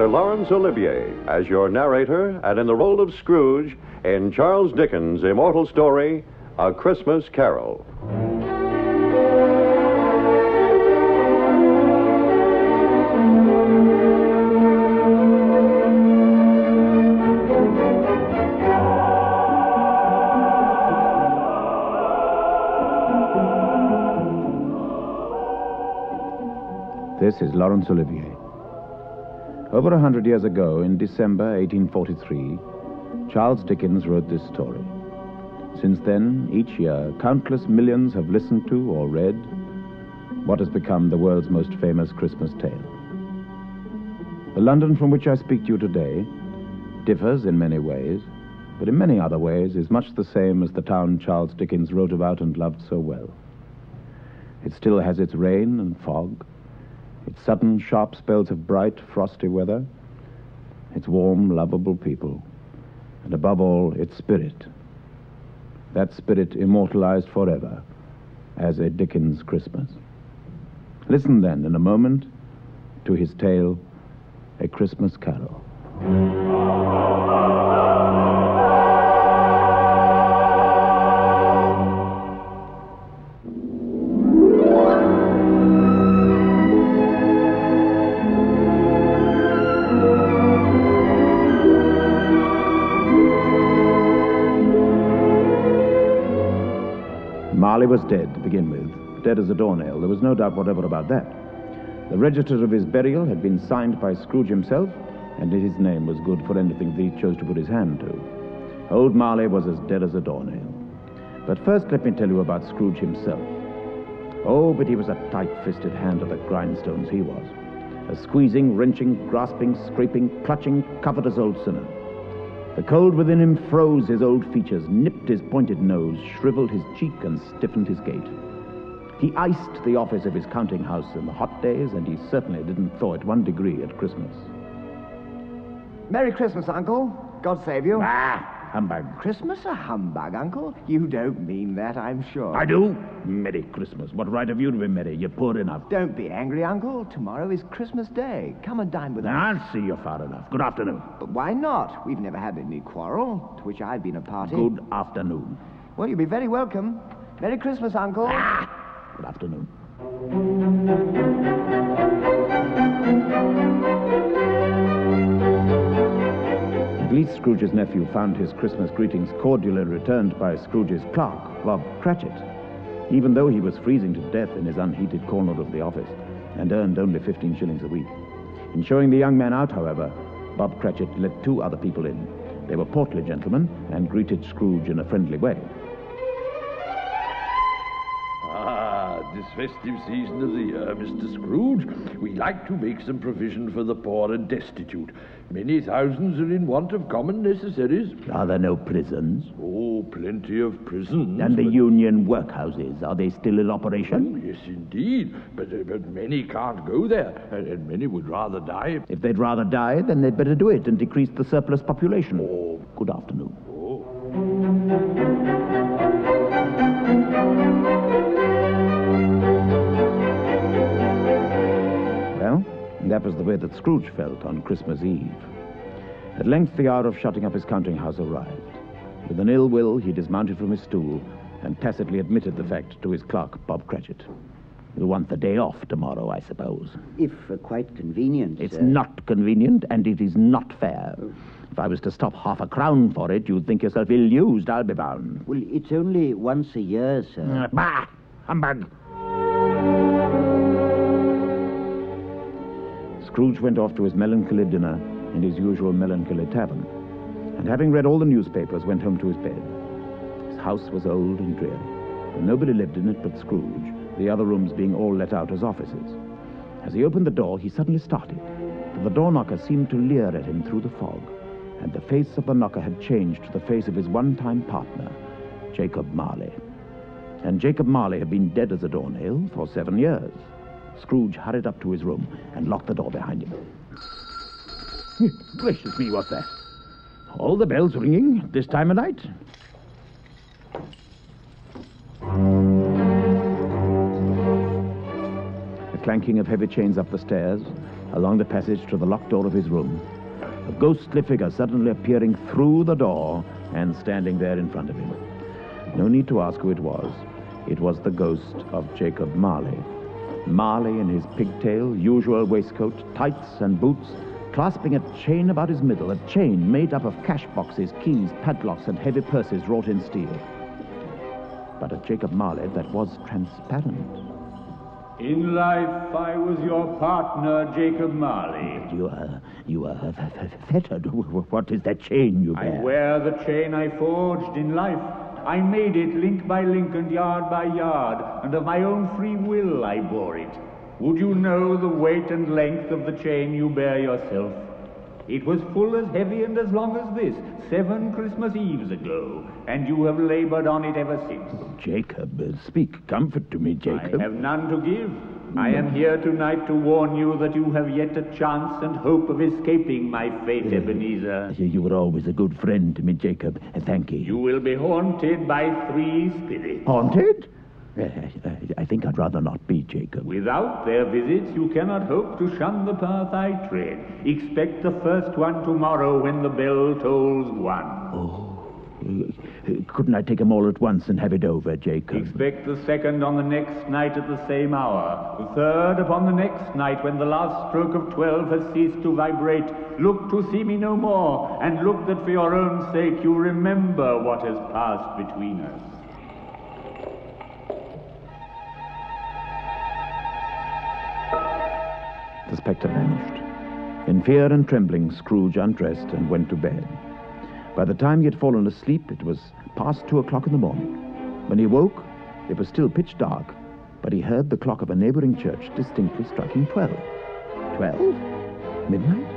Dr. Laurence Olivier as your narrator and in the role of Scrooge in Charles Dickens' immortal story, A Christmas Carol. This is Laurence Olivier. Over 100 years ago, in December 1843, Charles Dickens wrote this story. Since then, each year, countless millions have listened to or read what has become the world's most famous Christmas tale. The London from which I speak to you today differs in many ways, but in many other ways is much the same as the town Charles Dickens wrote about and loved so well. It still has its rain and fog, its sudden, sharp spells of bright, frosty weather, its warm, lovable people, and above all, its spirit. That spirit immortalized forever as a Dickens Christmas. Listen then, in a moment, to his tale, A Christmas Carol. Marley was dead to begin with, dead as a doornail. There was no doubt whatever about that. The register of his burial had been signed by Scrooge himself, and his name was good for anything that he chose to put his hand to. Old Marley was as dead as a doornail. But first let me tell you about Scrooge himself. Oh, but he was a tight-fisted hand at the grindstones, he was. A squeezing, wrenching, grasping, scraping, clutching, covetous old sinner. The cold within him froze his old features, nipped his pointed nose, shriveled his cheek, and stiffened his gait. He iced the office of his counting house in the hot days, and he certainly didn't thaw it 1 degree at Christmas. Merry Christmas, Uncle. God save you. Ah, humbug. Christmas a humbug, Uncle? You don't mean that, I'm sure. I do. Merry Christmas. What right have you to be merry? You're poor enough. Don't be angry, Uncle. Tomorrow is Christmas Day. Come and dine with us. I'll see you far enough. Good afternoon. But why not? We've never had any quarrel, to which I've been a party. Good afternoon. Well, you'll be very welcome. Merry Christmas, Uncle. Good afternoon. At least Scrooge's nephew found his Christmas greetings cordially returned by Scrooge's clerk, Bob Cratchit, even though he was freezing to death in his unheated corner of the office and earned only 15 shillings a week. In showing the young man out, however, Bob Cratchit let 2 other people in. They were portly gentlemen and greeted Scrooge in a friendly way. This festive season of the year, Mr. Scrooge, we like to make some provision for the poor and destitute. Many thousands are in want of common necessaries. Are there no prisons? Oh, plenty of prisons. And the union workhouses, are they still in operation? Oh, yes, indeed. But many can't go there, and many would rather die. If they'd rather die, then they'd better do it and decrease the surplus population. Oh. Good afternoon. Oh. Well, that was the way that Scrooge felt on Christmas Eve. At length, the hour of shutting up his counting house arrived. With an ill will, he dismounted from his stool and tacitly admitted the fact to his clerk, Bob Cratchit. You'll want the day off tomorrow, I suppose. If quite convenient, It's sir. not convenient, and it is not fair. If I was to stop half a crown for it, you'd think yourself ill-used, I'll be bound. Well, it's only once a year, sir. Bah! Humbug! Scrooge went off to his melancholy dinner in his usual melancholy tavern, and having read all the newspapers, went home to his bed. His house was old and dreary, and nobody lived in it but Scrooge, the other rooms being all let out as offices. As he opened the door, he suddenly started, for the door knocker seemed to leer at him through the fog, and the face of the knocker had changed to the face of his one-time partner, Jacob Marley. And Jacob Marley had been dead as a doornail for 7 years. Scrooge hurried up to his room and locked the door behind him. Gracious me, what's that? All the bells ringing at this time of night? The clanking of heavy chains up the stairs, along the passage to the locked door of his room, a ghostly figure suddenly appearing through the door and standing there in front of him. No need to ask who it was. It was the ghost of Jacob Marley. Marley in his pigtail, usual waistcoat, tights and boots, clasping a chain about his middle, a chain made up of cash boxes, keys, padlocks, and heavy purses wrought in steel. But a Jacob Marley that was transparent. In life, I was your partner, Jacob Marley. You are fettered. What is that chain you bear? I wear the chain I forged in life. I made it link by link and yard by yard, and of my own free will I bore it. Would you know the weight and length of the chain you bear yourself? It was full as heavy and as long as this, 7 Christmas Eves ago, and you have labored on it ever since. Jacob, speak comfort to me, Jacob. I have none to give. I am here tonight to warn you that you have yet a chance and hope of escaping my fate, Ebenezer. You were always a good friend to me, Jacob. Thank you. You will be haunted by 3 spirits. Haunted? I think I'd rather not be, Jacob. Without their visits, you cannot hope to shun the path I tread. Expect the first one tomorrow when the bell tolls 1. Oh. Couldn't I take them all at once and have it over, Jacob? Expect the second on the next night at the same hour. The third upon the next night when the last stroke of 12 has ceased to vibrate. Look to see me no more, and look that for your own sake you remember what has passed between us. The spectre vanished. In fear and trembling, Scrooge undressed and went to bed. By the time he had fallen asleep, it was past 2 o'clock in the morning. When he woke, it was still pitch dark, but he heard the clock of a neighboring church distinctly striking 12. 12? Midnight?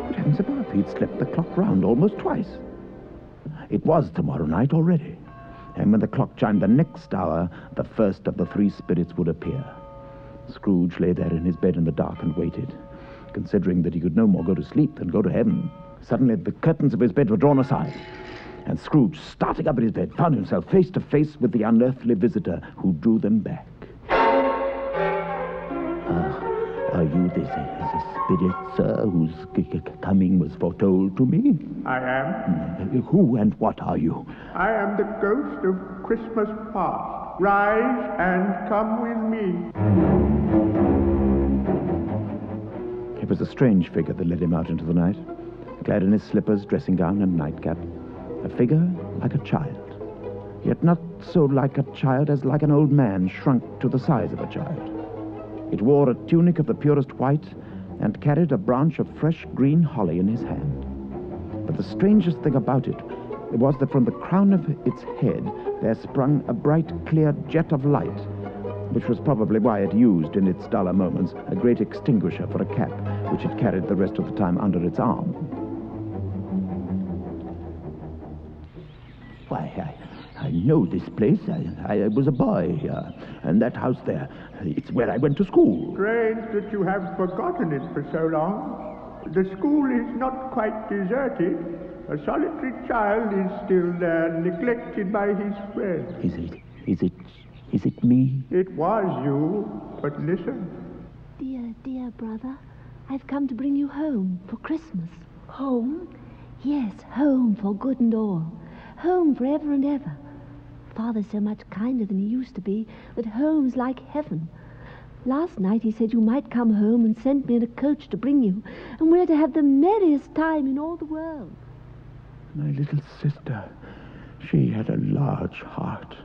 Good heavens above, he'd slept the clock round almost twice. It was tomorrow night already, and when the clock chimed the next hour, the first of the 3 spirits would appear. Scrooge lay there in his bed in the dark and waited, considering that he could no more go to sleep than go to heaven. Suddenly, the curtains of his bed were drawn aside, and Scrooge, starting up in his bed, found himself face to face with the unearthly visitor who drew them back. Are you this spirit, sir, whose coming was foretold to me? I am. Who and what are you? I am the ghost of Christmas past. Rise and come with me. It was a strange figure that led him out into the night, clad in his slippers, dressing gown, and nightcap. A figure like a child, yet not so like a child as like an old man shrunk to the size of a child. It wore a tunic of the purest white and carried a branch of fresh green holly in his hand. But the strangest thing about it was that from the crown of its head there sprung a bright, clear jet of light, which was probably why it used, in its duller moments, a great extinguisher for a cap, which it carried the rest of the time under its arm. Why, I know this place. I was a boy here, and that house there, it's where I went to school. Strange that you have forgotten it for so long. The school is not quite deserted. A solitary child is still there, neglected by his friends. Is it me? It was you, but listen. Dear brother, I've come to bring you home for Christmas. Home? Yes, home for good and all. Home forever and ever. Father's so much kinder than he used to be that home's like heaven. Last night he said you might come home and sent me in a coach to bring you, and we're to have the merriest time in all the world. My little sister, she had a large heart.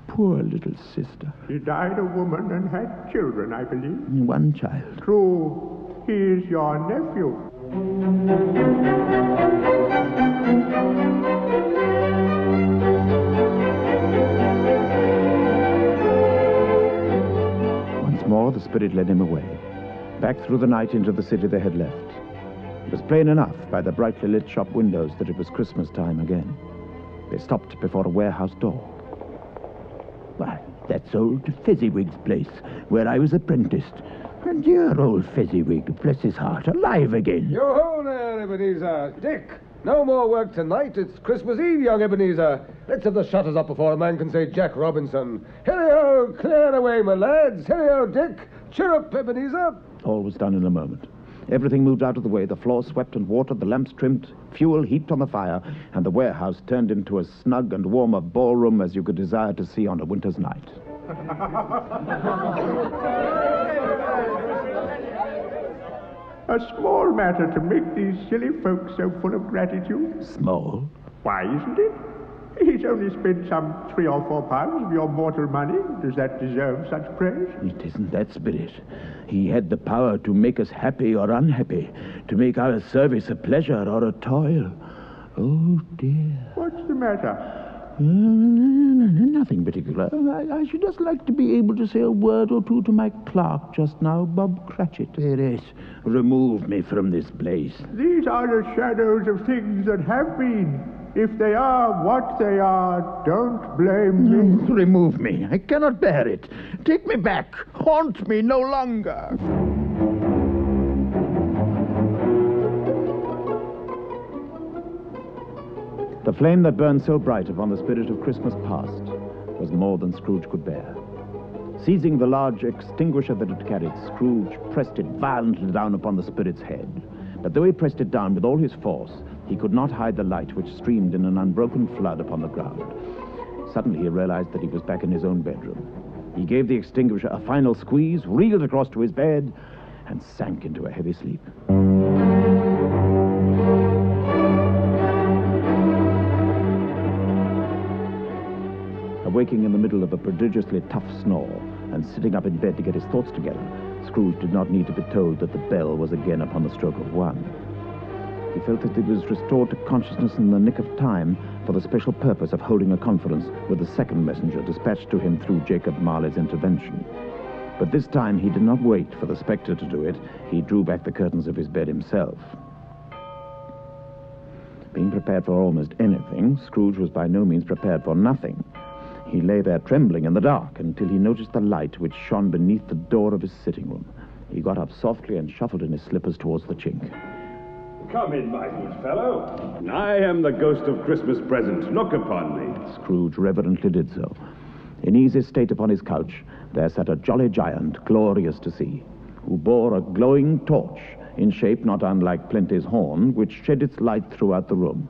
Poor little sister. She died a woman and had children, I believe. One child. True. He is your nephew. Once more, the spirit led him away, back through the night into the city they had left. It was plain enough by the brightly lit shop windows that it was Christmas time again. They stopped before a warehouse door. Why, that's old Fezziwig's place, where I was apprenticed. And dear old Fezziwig, bless his heart, alive again. Yo-ho there, Ebenezer. Dick, no more work tonight. It's Christmas Eve, young Ebenezer. Let's have the shutters up before a man can say Jack Robinson. Hilly-ho, clear away, my lads. Hilly-ho, Dick. Cheer up, Ebenezer. All was done in a moment. Everything moved out of the way, the floor swept and watered, the lamps trimmed, fuel heaped on the fire, and the warehouse turned into as snug and warm a ballroom as you could desire to see on a winter's night. A small matter to make these silly folks so full of gratitude. Small? Why isn't it? He's only spent some 3 or 4 pounds of your mortal money. Does that deserve such praise? It isn't that, Spirit. He had the power to make us happy or unhappy, to make our service a pleasure or a toil. Oh, dear. What's the matter? Nothing particular. I should just like to be able to say a word or two to my clerk just now, Bob Cratchit. There is. Remove me from this place. These are the shadows of things that have been. If they are what they are, don't blame me. Remove me. I cannot bear it. Take me back. Haunt me no longer. The flame that burned so bright upon the spirit of Christmas past was more than Scrooge could bear. Seizing the large extinguisher that it carried, Scrooge pressed it violently down upon the spirit's head. But though he pressed it down with all his force, he could not hide the light which streamed in an unbroken flood upon the ground. Suddenly he realized that he was back in his own bedroom. He gave the extinguisher a final squeeze, reeled across to his bed, and sank into a heavy sleep. Waking in the middle of a prodigiously tough snore and sitting up in bed to get his thoughts together, Scrooge did not need to be told that the bell was again upon the stroke of 1. He felt that he was restored to consciousness in the nick of time for the special purpose of holding a conference with the second messenger dispatched to him through Jacob Marley's intervention. But this time he did not wait for the spectre to do it. He drew back the curtains of his bed himself. Being prepared for almost anything, Scrooge was by no means prepared for nothing. He lay there trembling in the dark until he noticed the light which shone beneath the door of his sitting room. He got up softly and shuffled in his slippers towards the chink. Come in, my good fellow. I am the ghost of Christmas present. Look upon me. Scrooge reverently did so. In easy state upon his couch, there sat a jolly giant, glorious to see, who bore a glowing torch, in shape not unlike Plenty's horn, which shed its light throughout the room.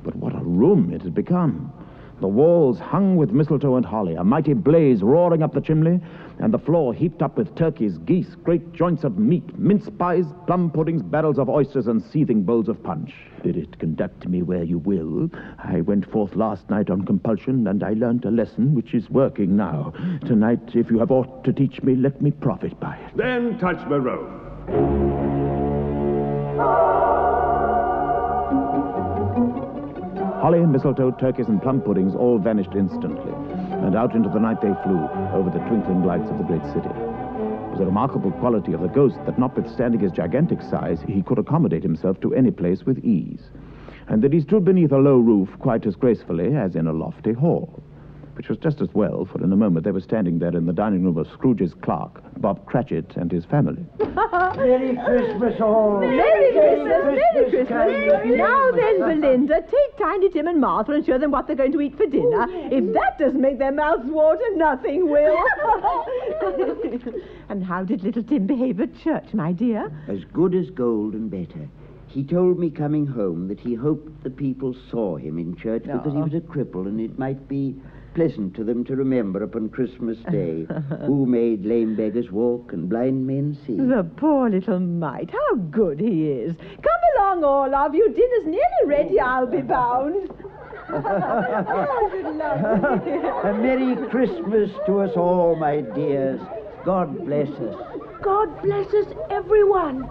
But what a room it had become! The walls hung with mistletoe and holly, a mighty blaze roaring up the chimney, and the floor heaped up with turkeys, geese, great joints of meat, mince pies, plum puddings, barrels of oysters, and seething bowls of punch. Spirit, conduct me where you will. I went forth last night on compulsion, and I learnt a lesson which is working now. Tonight, if you have aught to teach me, let me profit by it. Then touch my robe. Holly, mistletoe, turkeys, and plum puddings all vanished instantly, and out into the night they flew over the twinkling lights of the great city. It was a remarkable quality of the ghost that, notwithstanding his gigantic size, he could accommodate himself to any place with ease, and that he stood beneath a low roof quite as gracefully as in a lofty hall, which was just as well, for in a moment they were standing there in the dining room of Scrooge's clerk, Bob Cratchit, and his family. Merry Christmas, all! Merry Christmas, Merry Christmas! Now then, Belinda, take Tiny Tim and Martha and show them what they're going to eat for dinner. If that doesn't make their mouths water, nothing will. And how did little Tim behave at church, my dear? As good as gold and better. He told me coming home that he hoped the people saw him in church because he was a cripple and it might be pleasant to them to remember upon Christmas Day who made lame beggars walk and blind men see. The poor little mite. How good he is. Come along, all of you. Dinner's nearly ready, I'll be bound. Oh, good luck. A Merry Christmas to us all, my dears. God bless us. God bless us, everyone.